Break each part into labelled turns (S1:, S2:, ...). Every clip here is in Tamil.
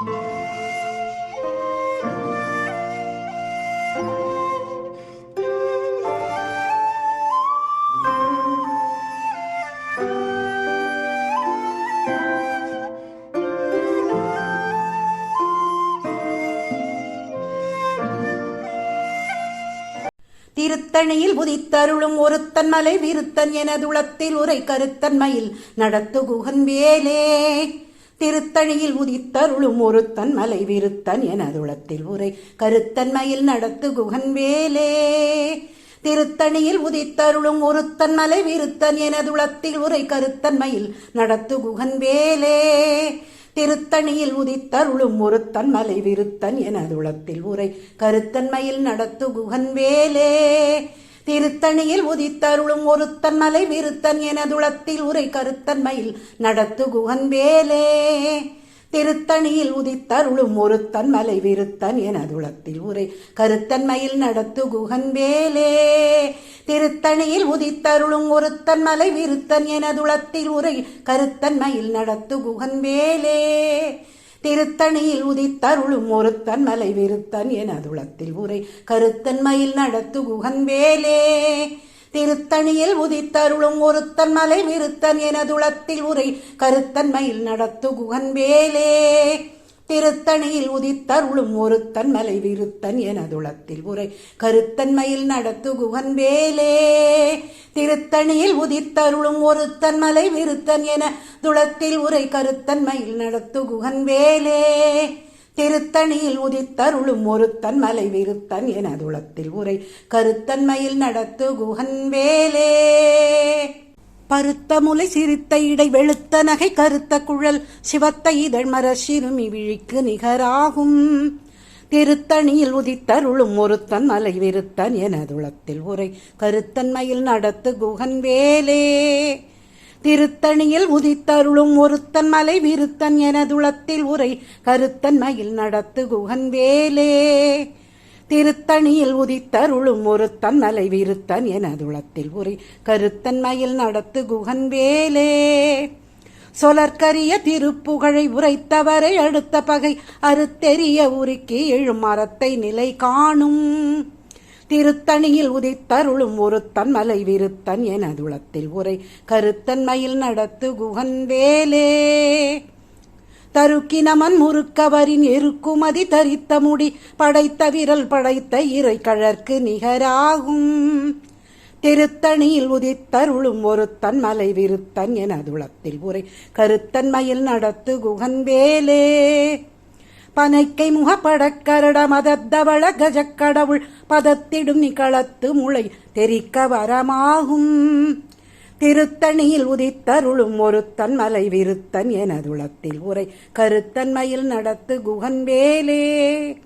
S1: திருத்தணியில் உதித்தருளும் ஒருத்தன் மலை விருத்தன் எனதுளத்தில் உரை கருத்தன்மையில் நடத்து குகன் வேலே. திருத்தணியில் உதித்தருளும் ஒருத்தன் மலை விருத்தன் எனதுளத்தில் உரை கருத்தன்மையில் நடத்து குகன் வேலே. திருத்தணியில் உதித்தருளும் ஒருத்தன் மலை விருத்தன் எனதுளத்தில் உரை கருத்தன்மையில் நடத்து குகன் வேலே. திருத்தணியில் உதித்தருளும் ஒருத்தன் மலை விருத்தன் எனதுளத்தில் உரை கருத்தன்மையில் நடத்து குகன் வேலே. திருத்தணியில் உதித்தருளும் ஒருத்தன் மலை விருத்தன் எனதுளத்தில் உரை கருத்தன்மையில் நடத்து குகன் வேலே. திருத்தணியில் உதித்தருளும் ஒருத்தன் மலை விருத்தன் எனதுளத்தில் உரை கருத்தன்மையில் நடத்து குகன் வேலே. திருத்தணியில் உதித்தருளும் ஒருத்தன் மலை விருத்தன் எனதுளத்தில் உரை கருத்தன்மையில் நடத்து குகன் வேலே. திருத்தணியில் உதித்தருளும் ஒருத்தன் மலை விருத்தன் எனதுளத்தில் உரை கருத்தன்மையில் நடத்து குகன் வேலே. திருத்தணியில் உதித்தருளும் ஒருத்தன் மலை விருத்தன் எனதுளத்தில் உரை கருத்தன்மையில் நடத்து குகன் வேலே. திருத்தணியில் உதித்தருளும் ஒருத்தன் மலை விருத்தன் எனதுளத்தில் உரை கருத்தன்மையில் நடத்து குகன் வேலே. திருத்தணியில் உதித்தருளும் ஒருத்தன் மலை விருத்தன் எனதுளத்தில் உரை கருத்தன்மையில் நடத்து குகன் வேலே. திருத்தணியில் உதித்தருளும் ஒருத்தன் மலை விருத்தன் எனதுளத்தில் உரை கருத்தன்மையில் நடத்து குகன் வேலே. பருத்த முலை சிரித்த இடை வெளுத்த நகை கருத்த குழல் சிவத்த இதழ் மரர் சிறுமி விழிக்கு நிகராகும். திருத்தணியில் உதித்தருளும் ஒருத்தன் மலை விருத்தன் எனதுளத்தில் உரை கருத்தன்மையில் நடத்து குகன் வேலே. திருத்தணியில் உதித்தருளும் ஒருத்தன் மலை விருத்தன் எனதுளத்தில் உரை கருத்தன்மையில் நடத்து குகன் வேலே. திருத்தணியில் உதித்தருளும் ஒருத்தன் மலை விருத்தன் எனதுளத்தில் உரை கருத்தன்மையில் நடத்து குகன் வேலே. சொலற்கரிய திருப்புகழை உரைத்தவரை அடுத்த பகை அறுத்தெறிய உருக்கி எழும் மரத்தை நிலை காணும். திருத்தணியில் உதித்தருளும் ஒருத்தன் மலை விருத்தன் எனதுளத்தில் உரை கருத்தன்மையில் நடத்து குகன் வேலே. தருக்கினமன் முறுக்கவரின் எருக்குமதி தரித்த முடி படைத்த விரல் படைத்த இறை கழற்கு நிகராகும். திருத்தணியில் உதித்தருளும் ஒருத்தன் மலை விருத்தன் எனதுளத்தில் உரை கருத்தன்மையில் நடத்து குகன் வேலே. பனைக்கை முகப்படக்கரட மதத்தவள கஜக்கடவுள் பதத்திடும் நிகளத்து முளை தெரிக்க வரமாகும். திருத்தணியில் உதித்தருளும் ஒருத்தன் மலை விருத்தன் எனதுளத்தில் உரை கருத்தன்மையில் நடத்து குகன் வேலே.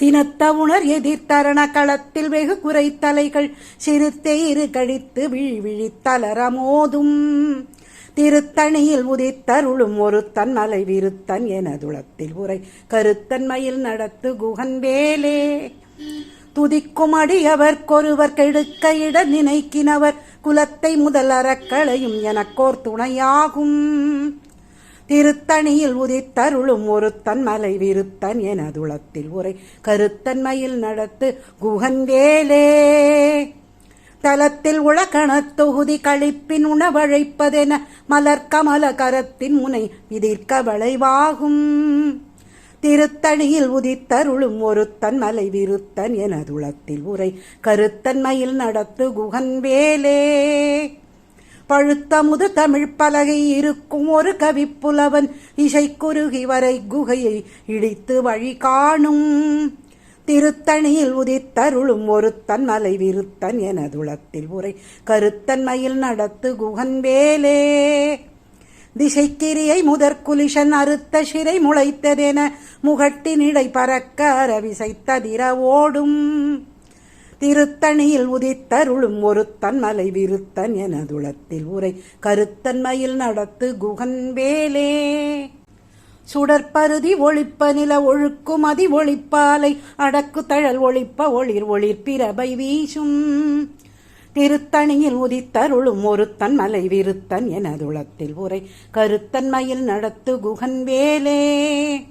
S1: சினத்த உணர் எதிர்த்தரண களத்தில் வெகு குறைத்தலைகள் சிறுத்தெயிறு கழித்து விழித்தலரமோதும். திருத்தணியில் உதித்தருளும் ஒருத்தன் மலை விருத்தன் எனதுளத்தில் உரை கருத்தன்மையில் நடத்து குகன் வேலே. துதிக்கும் அடியவர்க்கொருவர் கெடுக்க இட நினைக்கினவர் குலத்தை முதல் அறக்களையும் எனக்கோர் துணையாகும். திருத்தணியில் உதித்தருளும் ஒருத்தன் மலை விருத்தன் எனதுளத்தில் உரை கருத்தன்மையில் நடத்து குகன் வேலே. தலத்தில் உளக்கணத் தொகுதி கழிப்பின் உணவழைப்பதென மலர்கமல கரத்தின் முனை விதிர்க்க வளைவாகும். திருத்தணியில் உதித்தருளும் ஒருத்தன் மலை விருத்தன் எனதுளத்தில் உரை கருத்தன்மையில் நடத்து குகன் வேலே. பழுத்தமுது தமிழ் பலகை இருக்கும் ஒரு கவிப்புலவன் இசைக்குருகி வரை குகையை இடித்து வழி காணும். திருத்தணியில் உதித்தருளும் ஒருத்தன் மலை விருத்தன் எனதுளத்தில் உரை கருத்தன்மையில் நடத்து குகன் வேலே. திசைக்கிரியை முதற்குலிஷன் அறுத்த சிறை முளைத்ததென முகட்டினிடை பறக்க அரவிசைத்ததிர ஓடும். திருத்தணியில் உதித்தருளும் ஒருத்தன் மலை விருத்தன் எனதுளத்தில் உரை கருத்தன்மையில் நடத்து குகன் வேலே. சுடற்பருதி ஒளிப்ப நில ஒழுக்குமதி ஒளிப்பாலை அடக்கு தழல் ஒளிப்ப ஒளிர் ஒளிர் பிரபை வீசும். திருத்தணியில் உதித்தருளும் ஒருத்தன் மலை விருத்தன் எனதுளத்தில் உரை கருத்தன்மையில் நடத்து குகன் வேலே.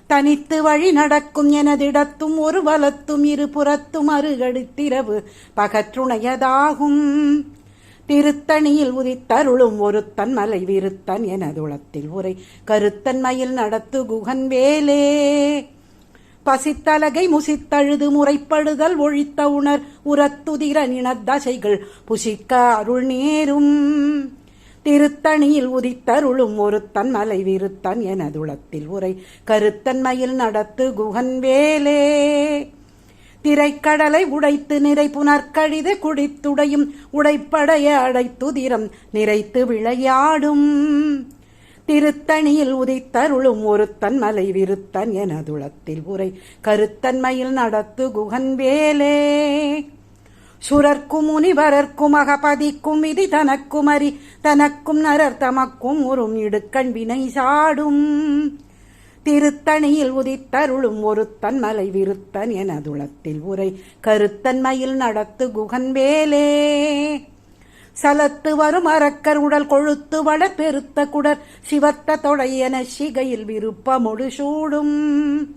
S1: தனித்து வழி நடக்கும் எனதிடத்தும் ஒரு வலத்தும் இருபுறத்தும் அருகடுத்திரவு பகற்றுணையதாகும். திருத்தணியில் உதித்தருளும் ஒருத்தன் மலை விருத்தன் எனதுளத்தில் உரை கருத்தன்மையில் நடத்து குகன் வேலே. பசித்தலகை முசித்தழுது முறைப்படுதல் ஒழித்த உணர் உரத்துதிர நினத்தசைகள் புசிக்க அருள் நேரும். திருத்தணியில் உதித்தருளும் ஒருத்தன் மலை விருத்தன் எனதுளத்தில் உரை கருத்தன்மையில் நடத்து குகன் வேலே. திரைக்கடலை உடைத்து நிறை புனற்கழிது குடித்துடையும் உடைப்படைய அடைத்துதிரம் நிறைத்து விளையாடும். திருத்தணியில் உதித்தருளும் ஒருத்தன் மலை விருத்தன் எனதுளத்தில் உரை கருத்தன்மையில் நடத்து குகன் வேலே. சுரர்க்கும் முனிவரர்க்கும் அகபதிக்கும் விதி தனக்கும் அறி தனக்கும் நரர் தமக்கும் உறும் இடுக்கண் வினை சாடும். திருத்தணியில் உதித்தருளும் ஒருத்தன் மலை விருத்தன் எனதுளத்தில் உரை கருத்தன்மையில் நடத்து குகன் வேலே. சலத்து வரும் அரக்கர் உடல் கொழுத்து வள பெருத்த குடர் சிவத்த தொடையென சிகையில் விருப்பமொடு சூடும்.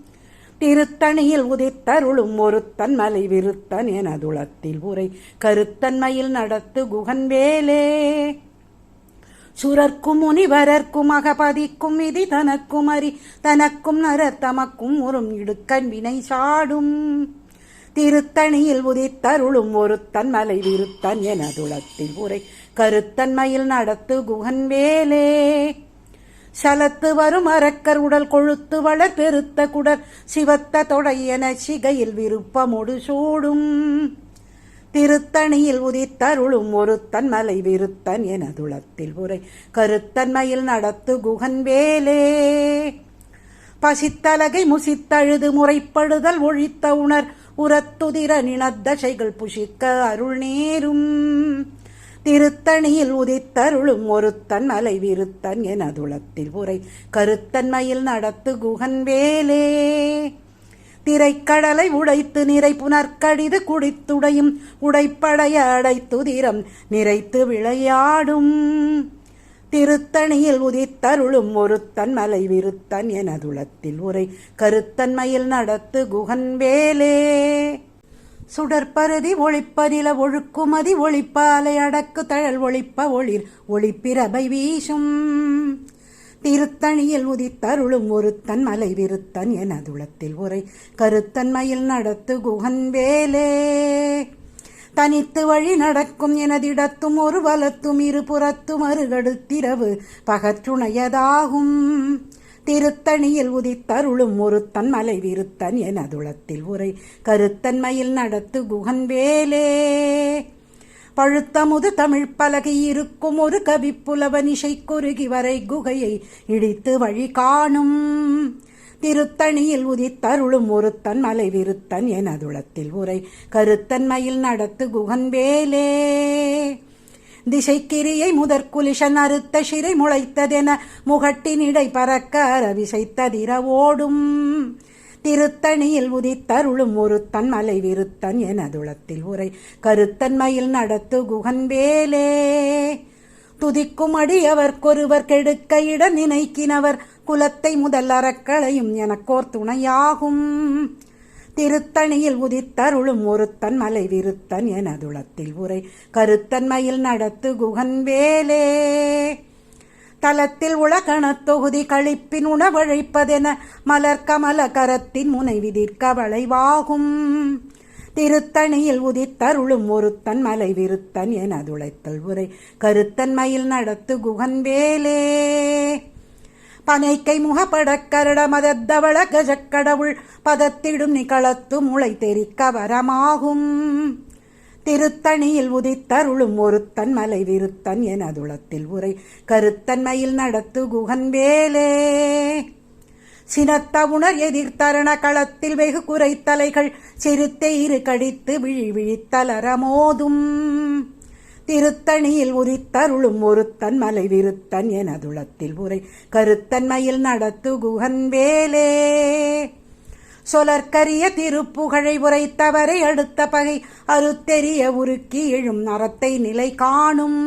S1: திருத்தணியில் உதித்தருளும் ஒருத்தன் மலை விருத்தன் எனதுளத்தில் உரை கருத்தன்மையில் நடத்து குகன் வேலே. சுரர்க்கும் முனிவரர்க்கும் அகபதிக்கும் விதி தனக்கும் அறி தனக்கும் நரர் தமக்கும் உறும் இடுக்கண் வினை சாடும். திருத்தணியில் உதித்தருளும் ஒருத்தன் மலை விருத்தன் எனதுளத்தில் உரை கருத்தன்மையில் நடத்து குகன் வேலே. சலத்து வரும் அரக்கர் உடல் கொழுத்து வளர் பெருத்த குடர் சிவத்த தொடையென சிகையில் விருப்பமொடு சூடும். திருத்தணியில் உதித்தருளும் ஒருத்தன் மலை விருத்தன் எனதுளத்தில் உரை கருத்தன்மையில் நடத்து குகன் வேலே. பசித்தலகை முசித்தழுது முறைப்படுதல் ஒழித்த உணர் உரத்துதிர நினத்தசைகள் புசிக்க அருள் நேரும். திருத்தணியில் உதித்தருளும் ஒருத்தன் மலை விருத்தன் எனதுளத்தில் உரை கருத்தன்மையில் நடத்து குகன் வேலே. திரைக்கடலை உடைத்து நிறை புனற்கடிது குடித்துடையும் உடைப்படைய அடைத்துதிரம் நிறைத்து விளையாடும். திருத்தணியில் உதித்தருளும் ஒருத்தன் மலை விருத்தன் எனதுளத்தில் உரை கருத்தன்மையில் நடத்து குகன் வேலே. சுடற்பருதி ஒளிப்பதில ஒழுக்குமதி ஒளிப்ப அலை அடக்கு தழல் ஒளிப்ப ஒளிர் ஒளிப்பிரபை வீசும். திருத்தணியில் உதித்தருளும் ஒருத்தன் மலை விருத்தன் எனதுளத்தில் உரை கருத்தன்மையில் நடத்து குகன் வேலே. தனித்து வழி நடக்கும் எனதிடத்தும் ஒரு வலத்தும் இருபுறத்தும் அருகடுத்திரவு பகற்றுணையதாகும். திருத்தணியில் உதித்தருளும் ஒருத்தன் மலை விருத்தன் எனதுளத்தில் உரை கருத்தன்மையில் நடத்து குகன் வேலே. பழுத்தமுது தமிழ் பலகை இருக்கும் ஒரு கவிப்புலவன் இசைக்குருகி வரை குகையை இடித்து வழி காணும். திருத்தணியில் உதித்தருளும் ஒருத்தன் மலை விருத்தன் எனதுளத்தில் உரை கருத்தன்மையில் நடத்து குகன் வேலே. திசைக்கிரியை முதற்குலிஷன் அறுத்த சிறை முளைத்ததென முகட்டினிடை பறக்க அரவிசைத்ததிர ஓடும். திருத்தணியில் உதித்தருளும் ஒருத்தன் மலை விருத்தன் எனதுளத்தில் உரை கருத்தன்மையில் நடத்து குகன் வேலே. துதிக்கும் அடியவர்க்கொருவர் கெடுக்க இட நினைக்கினவர் குலத்தை முதல் அறக்களையும் எனக்கோர் துணையாகும். திருத்தணியில் உதித்தருளும் ஒருத்தன் மலை விருத்தன் எனதுளத்தில் உரை கருத்தன்மையில் நடத்து குகன் வேலே. தலத்தில் உலகணத் தொகுதி கழிப்பின் உணவழைப்பதென மலர் கமல கரத்தின் முனை விதிர்க்க வளைவாகும். திருத்தணியில் உதித்தருளும் ஒருத்தன் மலை விருத்தன் எனதுளைத்தல் உரை கருத்தன்மையில் நடத்து குகன் வேலே. பனைக்கை முகப்படக் கரட மதத்தவள கஜக்கடவுள் பதத்திடும் நிகளத்து முளை தெரிக்க வரமாகும். திருத்தணியில் உதித்தருளும் ஒருத்தன் மலை விருத்தன் எனதுளத்தில் உரை கருத்தன்மையில் நடத்து குகன் வேலே. சினத்த உணர் எதிர்த்தரண களத்தில் வெகு குறைத்தலைகள் சிறுத்தை இரு கடித்து விழி விழித்தலரமோதும். திருத்தணியில் உதித்தருளும் ஒருத்தன் மலை விருத்தன் எனதுளத்தில் உரை கருத்தன்மையில் நடத்து குகன் வேலே. சொலற்கரிய திருப்புகழை உரைத்தவரை அடுத்த பகை அறுத்தெறிய உருக்கி எழும் அறத்தை நிலை காணும்.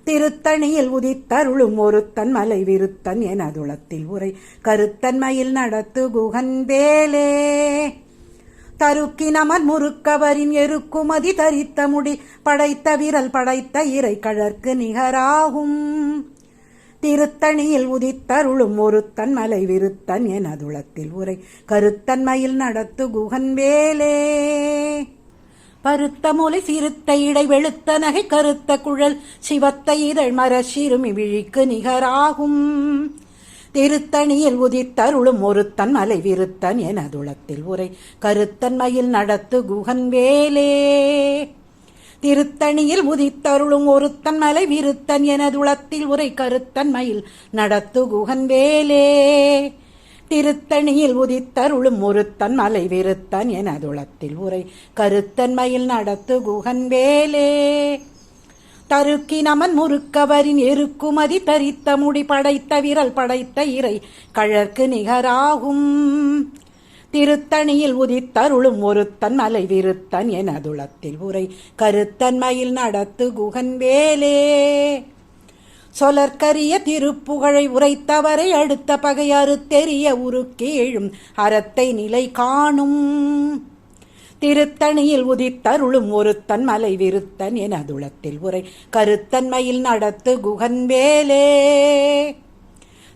S1: திருத்தணியில் உதித்தருளும் ஒருத்தன் மலை விருத்தன் எனதுளத்தில் உரை கருத்தன்மையில் நடத்து குகன் வேலே. தருக்கினமன் முறுக்கவரின் எருக்குமதி தரித்த முடி படைத்த விரல் படைத்த இறை கழற்கு நிகராகும். திருத்தணியில் உதித்தருளும் ஒருத்தன் மலை விருத்தன் எனதுளத்தில் உரை கருத்தன்மையில் நடத்து குகன் வேலே. பருத்த மொழி சிறுத்த இடை வெளுத்த நகை கருத்த குழல் சிவத்த இதழ் மர சிறுமி விழிக்கு நிகராகும். திருத்தணியில் உதித்தருளும் ஒருத்தன் மலை விருத்தன் எனதுளத்தில் உரை கருத்தன்மையில் நடத்து குகன் வேலே. திருத்தணியில் உதித்தருளும் ஒருத்தன் மலை விருத்தன் எனதுளத்தில் உரை கருத்தன்மையில் நடத்து குகன் வேலே. திருத்தணியில் உதித்தருளும் ஒருத்தன் மலை விருத்தன் எனதுளத்தில் உரை கருத்தன்மையில் நடத்து குகன் வேலே. தருக்கினமன் முறுக்கவரின் எருக்குமதி தரித்த முடி படைத்த விரல் படைத்த இறை கழற்கு நிகராகும். திருத்தணியில் உதித்தருளும் ஒருத்தன் மலை விருத்தன் எனதுளத்தில் உரை கருத்தன்மையில் நடத்து குகன் வேலே. சொலற்கரிய திருப்புகழை உரைத்தவரை அடுத்த பகை அறுத்தெறிய உருக்கி எழும் அறத்தை நிலை காணும். திருத்தணியில் உதித்தருளும் ஒருத்தன் மலை விருத்தன் எனதுளத்தில் உரை கருத்தன்மையில் நடத்து குகன் வேலே.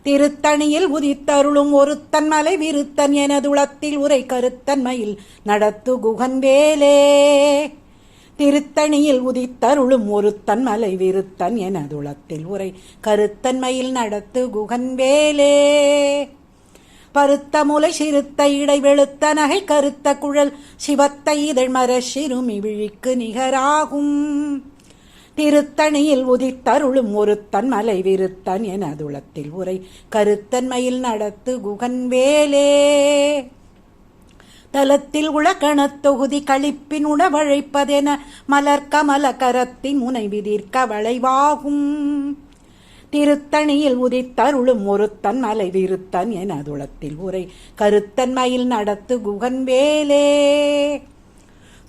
S1: திருத்தணியில் உதித்தருளும் ஒருத்தன் மலை விருத்தன் எனதுளத்தில் உரை கருத்தன்மையில் நடத்து குகன் வேலே. திருத்தணியில் உதித்தருளும் ஒருத்தன் மலை விருத்தன் எனதுளத்தில் உரை கருத்தன்மையில் நடத்து குகன் வேலே. பருத்த முலை சிறுத்த இடை வெளுத்த நகை கருத்த குழல் சிவத்த இதழ் மர சிறுமி விழிக்கு நிகராகும். திருத்தணியில் உதித்தருளும் ஒருத்தன் மலை விருத்தன் எனதுளத்தில் உரை கருத்தன்மையில் நடத்து குகன் வேலே. தலத்தில் உளக்கணத் தொகுதி களிப்பின் உணவழைப்பதென மலர் கமல கரத்தின் முனை விதிர்க்க வளைவாகும். திருத்தணியில் உதித்தருளும் ஒருத்தன் மலை விருத்தன் எனதுளத்தில் உரை கருத்தன்மையில் நடத்து குகன் வேலே.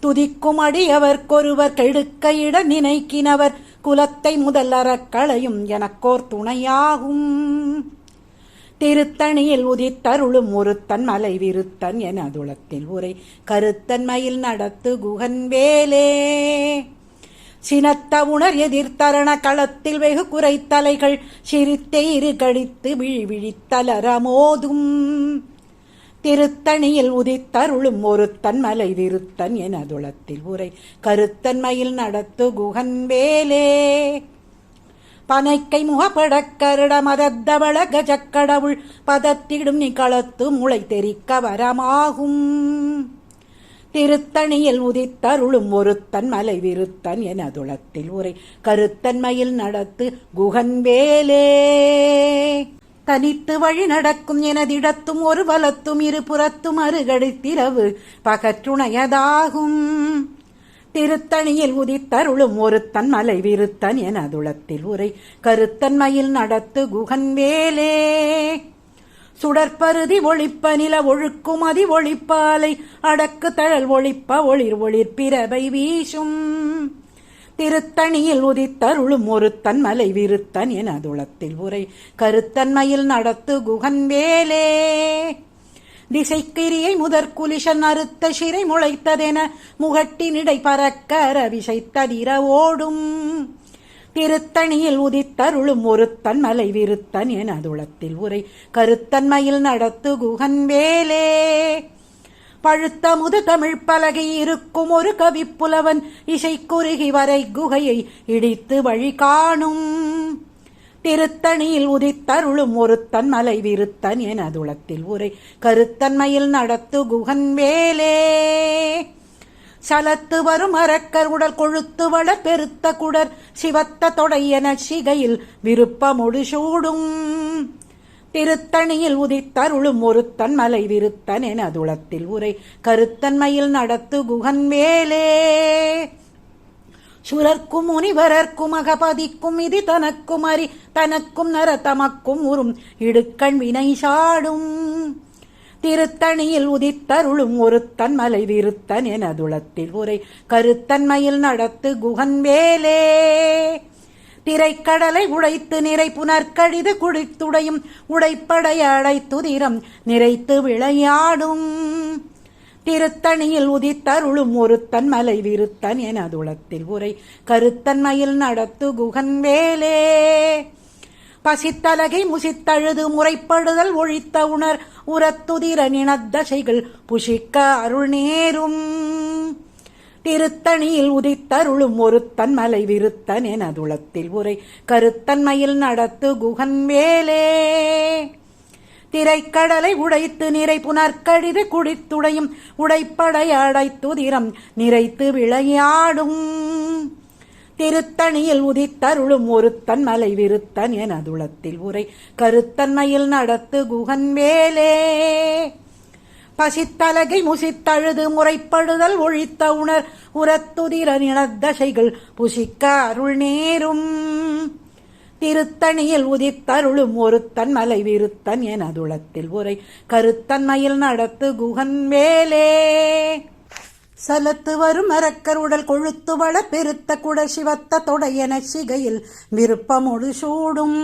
S1: துதிக்கும் அடியவர்க்கொருவர் கெடுக்க இட நினைக்கினவர் குலத்தை முதல் அறக்களையும் எனக்கோர் துணையாகும். திருத்தணியில் உதித்தருளும் ஒருத்தன் மலை விருத்தன் எனதுளத்தில் உரை கருத்தன்மையில் நடத்து குகன் வேலே. சினத்த உணர் எதிர்த்தரண களத்தில் வெகு குறைத்தலைகள் சிரித்தே இரு கடித்து விழி விழித்தலரமோதும். திருத்தணியில் உதித்தருளும் ஒருத்தன் மலை விருத்தன் எனதுளத்தில் உரை கருத்தன்மையில் நடத்து குகன் வேலே. பனைக்கை முகப்படக்கருட மதத்தவள கஜக்கடவுள் பதத்திடும் நிகளத்து முளை தெரிக்க வரமாகும். திருத்தணியில் உதித்தருளும் ஒருத்தன் மலை விருத்தன் எனதுளத்தில் உரை கருத்தன்மையில் நடத்து குகன் வேலே. தனித்து வழி நடக்கும் எனதிடத்தும் ஒரு வலத்தும் இரு புறத்தும் அருகடித்திரவு பகற்றுணையதாகும். திருத்தணியில் உதித்தருளும் ஒருத்தன் மலை விருத்தன் எனதுளத்தில் உரை கருத்தன்மையில் நடத்து குகன் வேலே. சுடற்பருதி ஒளிப்ப நில ஒழுக்கும் அதி ஒளிப்பாலை அடக்கு தழல் ஒளிப்ப ஒளிர் ஒளிர் பிறவை வீசும். திருத்தணியில் உதித்தருளும் ஒருத்தன் மலை விருத்தன் எனதுளத்தில் உரை கருத்தன்மையில் நடத்து குகன் வேலே. திசைக்கிரியை முதற்குலிஷன் அறுத்த சிறை முளைத்ததென முகட்டினிடை பறக்க ரவிசைத்ததிர ஓடும். திருத்தணியில் உதித்தருளும் ஒருத்தன் மலை விருத்தன் எனதுளத்தில் உரை கருத்தன்மையில் நடத்து குகன் வேலே. பழுத்த முது தமிழ் பலகை இருக்கும் ஒரு கவிப்புலவன் இசைக்குருகி வரை குகையை இடித்து வழி காணும். திருத்தணியில் உதித்தருளும் ஒருத்தன் மலை விருத்தன் எனதுளத்தில் உரை கருத்தன்மையில் நடத்து குகன் வேலே. சலத்து வரும் அரக்கர் உடல் கொழுத்து வளர் பெருத்த குடர் சிவத்த தொடையன சிகையில் விருப்பமொடு சூடும். திருத்தணியில் உதித்தருளும் ஒருத்தன் மலை விருத்தன் எனதுளத்தில் உரை கருத்தன்மையில் நடத்து குகன் வேலே. சுரர்க்கும் முனிவரர்க்கும் அகபதிக்கும் இது தனக்கும் அறி தனக்கும் நர தமக்கும் உறும் இடுக்கண் வினை சாடும். திருத்தணியில் உதித்தருளும் ஒருத்தன் மலை விருத்தன் எனதுளத்தில் உரை கருத்தன்மையில் நடத்து குகன் வேலே. திரைக்கடலை உடைத்து நிறை புனற்கடிது குடித்துடையும் உடைப்படை அடைத்துதிரம் நிறைத்து விளையாடும். திருத்தணியில் உதித்தருளும் ஒருத்தன் மலை விருத்தன் எனதுளத்தில் உரை கருத்தன்மையில் நடத்து குகன் வேலே. பசித்தலகை முசித்தழுது முறைப்படுதல் ஒழித்த உணர் உரத்துதிர நினத்தசைகள் புஷிக்க அருள் நேரும். திருத்தணியில் உதித்தருளும் ஒருத்தன் மலை விருத்தன் எனதுளத்தில் உரை கருத்தன்மையில் நடத்து குகன் வேலே. திரைக்கடலை உடைத்து நிறை புனற்கடிது குடித்துடையும் உடைப்படை அடைத்துதிரம் நிறைத்து விளையாடும். திருத்தணியில் உதித்தருளும் ஒருத்தன் மலை விருத்தன் எனதுளத்தில் உரை கருத்தன்மையில் நடத்து குகன் வேலே. பசித்தலகை முசித்தழுது முறைப்படுதல் ஒழித்த உணர் உரத்துதிர நினத்தசைகள் புசிக்க அருள் நேரும். திருத்தணியில் உதித்தருளும் ஒருத்தன் மலை விருத்தன் எனதுளத்தில் உரை கருத்தன்மையில் நடத்து குகன் வேலே. சலத்து வரும் மரக்கர் உடல் கொழுத்து வள பெருத்த குட சிவத்த தொடையென சிகையில் விருப்பமொடு சூடும்.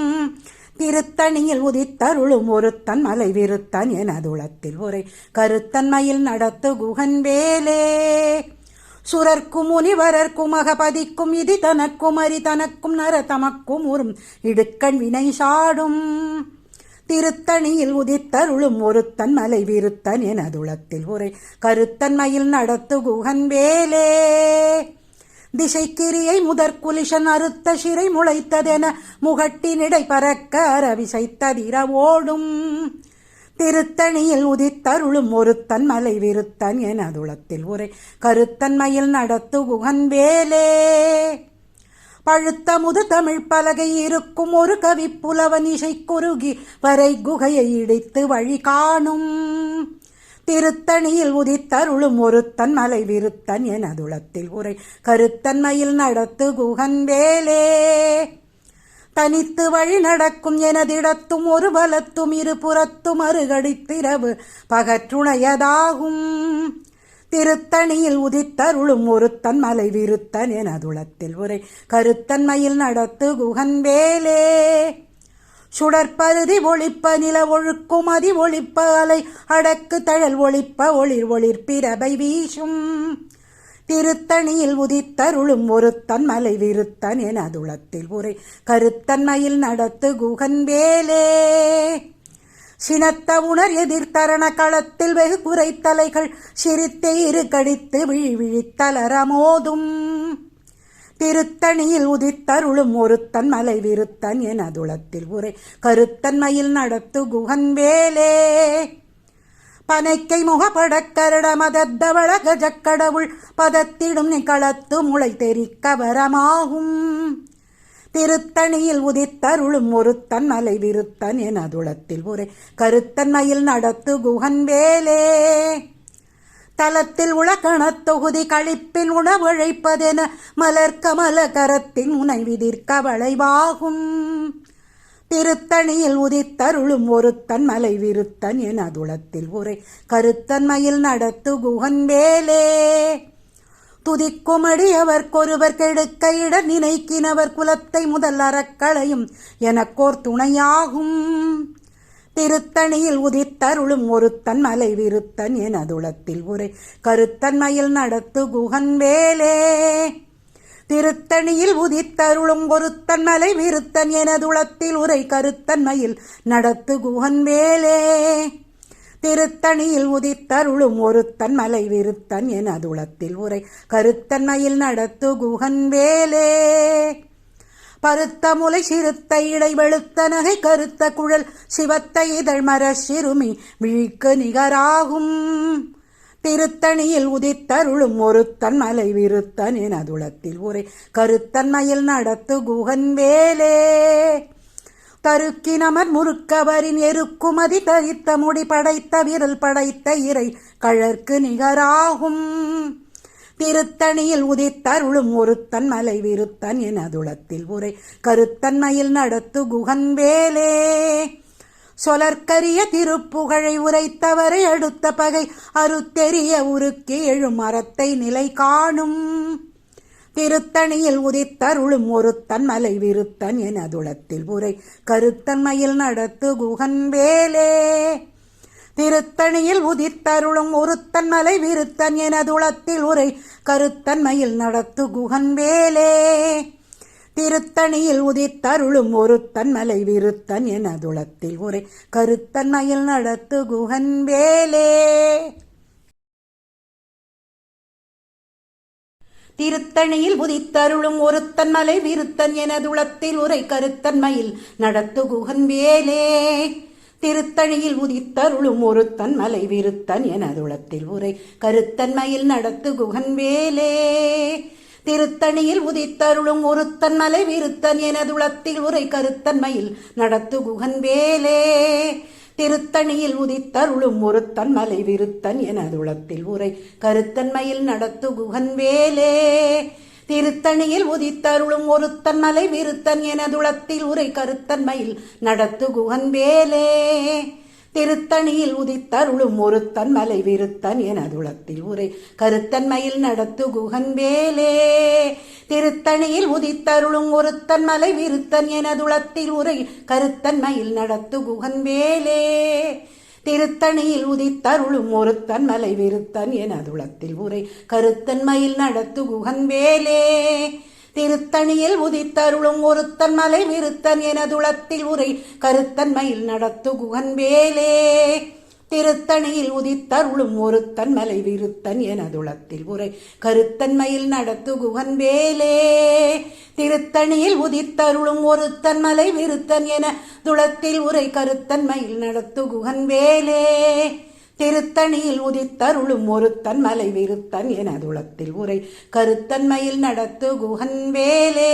S1: திருத்தணியில் உதித்தருளும் ஒருத்தன் மலை விருத்தன் எனதுளத்தில் உரை கருத்தன்மையில் நடத்து குகன் வேலே. சுரர்க்கும் முனிவரர்க்கும் மகபதிக்கும் இதி தனக்கும் அரி தனக்கும் நர தமக்கும் உறும் இடுக்கண் வினை சாடும். திருத்தணியில் உதித்தருளும் ஒருத்தன் மலை விருத்தன் எனதுளத்தில் உரை கருத்தன்மையில் நடத்து குகன் வேலே. திசைக்கிரியை முதற்குலிஷன் அறுத்த சிறை முளைத்ததென முகட்டினிடை பறக்க அரவிசைத்ததிர ஓடும். திருத்தணியில் உதித்தருளும் ஒருத்தன் மலை விருத்தன் எனதுளத்தில் உரை கருத்தன்மையில் நடத்து குகன் வேலே. பழுத்த முது தமிழ் பலகை இருக்கும் ஒரு கவிப்புலவன் இசை குறுகி வரை குகையை இடித்து வழி காணும். திருத்தணியில் உதித்தருளும் ஒருத்தன் மலை விருத்தன் எனதுளத்தில் உரை கருத்தன்மையில் நடத்து குகன் வேலே. தனித்து வழி நடக்கும் எனதிடத்தும் ஒரு பலத்தும் இருபுறத்தும் அருகடித்திரவு பகற்றுணையதாகும். திருத்தணியில் உதித்தருளும் ஒருத்தன் மலை விருத்தன் எனதுளத்தில் உரை கருத்தன்மையில் நடத்து குகன் வேலே. சுடற்பருதி ஒளிப்ப நில ஒழுக்கும் அதி ஒளிப்ப அலை அடக்கு தழல் ஒளிப்ப ஒளிர் ஒளிர் பிரபை வீசும். திருத்தணியில் உதித்தருளும் ஒருத்தன் மலை விருத்தன் எனதுளத்தில் உரை கருத்தன்மையில் நடத்து குகன் வேலே. சினத்த உணர் எதிர்த்தரண களத்தில் வெகு குறைத்தலைகள் சிரித்தே இரு கடித்து விழிவிழித்தலரமோதும். திருத்தணியில் உதித்தருளும் ஒருத்தன் மலை விருத்தன் எனதுளத்தில் உரை கருத்தன்மையில் நடத்து குகன் வேலே. பனைக்கை முகப்படக்கரட மதத்தவள கஜக்கடவுள் பதத்திடும் களத்து முளை தெரிக்க வரமாகும். திருத்தணியில் உதித்தருளும் ஒருத்தன் மலை விருத்தன் எனதுளத்தில் உரை கருத்தன்மையில் நடத்து குகன் வேலே. தலத்தில் உலகணத் தொகுதி கழிப்பின் உணவழைப்பதென மலர் கமல கரத்தின் உனை விதிர்க்க வளைவாகும். திருத்தணியில் உதித்தருளும் ஒருத்தன் மலை விருத்தன் எனதுளத்தில் உரை கருத்தன்மையில் நடத்து குகன் வேலே. துதிக்குமடி அவர்க்கொருவர் கெடுக்க இட நினைக்கினவர் குலத்தை முதல் அறக்களையும் எனக்கோர் துணையாகும். திருத்தணியில் உதித்தருளும் ஒருத்தன் மலை விருத்தன் எனதுளத்தில் உரை கருத்தன்மையில் நடத்து குகன் வேலே. திருத்தணியில் உதித்தருளும் ஒருத்தன் மலை விருத்தன் எனதுளத்தில் உரை கருத்தன்மையில் நடத்து குகன் வேலே. திருத்தணியில் உதித்தருளும் ஒருத்தன் மலை விருத்தன் எனதுளத்தில் உரை கருத்தன்மையில் நடத்து குகன் வேலே. பருத்த முலை சிறுத்த இடை வெளுத்த நகை கருத்த குழல் சிவத்த இதழ் மர சிறுமி விழிக்கு நிகராகும். திருத்தணியில் உதித்தருளும் ஒருத்தன் மலை விருத்தன் எனதுளத்தில் உரை கருத்தன்மையில் நடத்து குகன் வேலே. தருக்கினமர் முறுக்கவரின் எருக்குமதி தரித்த முடி படைத்த விரல் படைத்த இறை கழற்கு நிகராகும். திருத்தணியில் உதித்தருளும் ஒருத்தன் மலை விருத்தன் எனதுளத்தில் உரை கருத்தன்மையில் நடத்து குகன் வேலே. சொலற்கரிய திருப்புகழை உரைத்தவரை அடுத்த பகை அறுத்தெறிய உருக்கி எழும் மரத்தை நிலை காணும். திருத்தணியில் உதித்தருளும் ஒருத்தன் மலை விருத்தன் எனதுளத்தில் உரை கருத்தன்மையில் நடத்து குகன் வேலே. திருத்தணியில் உதித்தருளும் ஒருத்தன் மலை விருத்தன் எனதுளத்தில் உரை கருத்தன்மையில் நடத்து குகன் வேலே. திருத்தணியில் உதித்தருளும் ஒருத்தன் மலை விருத்தன் எனதுளத்தில் உரை கருத்தன்மையில் நடத்து குகன் வேலே. திருத்தணியில் உதித்தருளும் ஒருத்தன் மலை விருத்தன் எனதுளத்தில் உரை கருத்தன்மையில் நடத்து குகன் வேலே. திருத்தணியில் உதித்தருளும் ஒருத்தன் மலை விருத்தன் எனதுளத்தில் உரை கருத்தன்மையில் நடத்து குகன் வேலே. திருத்தணியில் உதித்தருளும் ஒருத்தன் மலை விருத்தன் எனதுளத்தில் உரை கருத்தன்மையில் நடத்து குகன் வேலே. திருத்தணியில் உதித்தருளும் ஒருத்தன் மலை விருத்தன் எனதுளத்தில் உரை கருத்தன்மையில் நடத்து குகன் வேலே. திருத்தணியில் உதித்தருளும் ஒருத்தன் மலை விருத்தன் எனதுளத்தில் உரை கருத்தன்மையில் நடத்து குகன் வேலே. திருத்தணியில் உதித்தருளும் ஒருத்தன் மலை விருத்தன் எனதுளத்தில் உரை கருத்தன்மையில் நடத்து குகன் வேலே. திருத்தணியில் உதித்தருளும் ஒருத்தன் மலை விருத்தன் எனதுளத்தில் உரை கருத்தன்மையில் நடத்து குகன் வேலே. திருத்தணியில் உதித்தருளும் ஒருத்தன் மலை விருத்தன் எனதுளத்தில் உரை கருத்தன்மையில் நடத்து குகன் வேலே. திருத்தணியில் உதித்தருளும் ஒருத்தன் மலை விருத்தன் எனதுளத்தில் உரை கருத்தன்மையில் நடத்து குகன் வேலே. திருத்தணியில் உதித்தருளும் ஒருத்தன் மலை விருத்தன் எனதுளத்தில் உரை கருத்தன்மையில் நடத்து குகன் வேலே. திருத்தணியில் உதித்தருளும் ஒருத்தன் மலை விருத்தன் எனதுளத்தில் உரை கருத்தன்மையில் நடத்து குகன் வேலே. திருத்தணியில் உதித்தருளும் ஒருத்தன் மலை விருத்தன் எனதுளத்தில் உரை கருத்தன்மையில் நடத்து குகன் வேலே.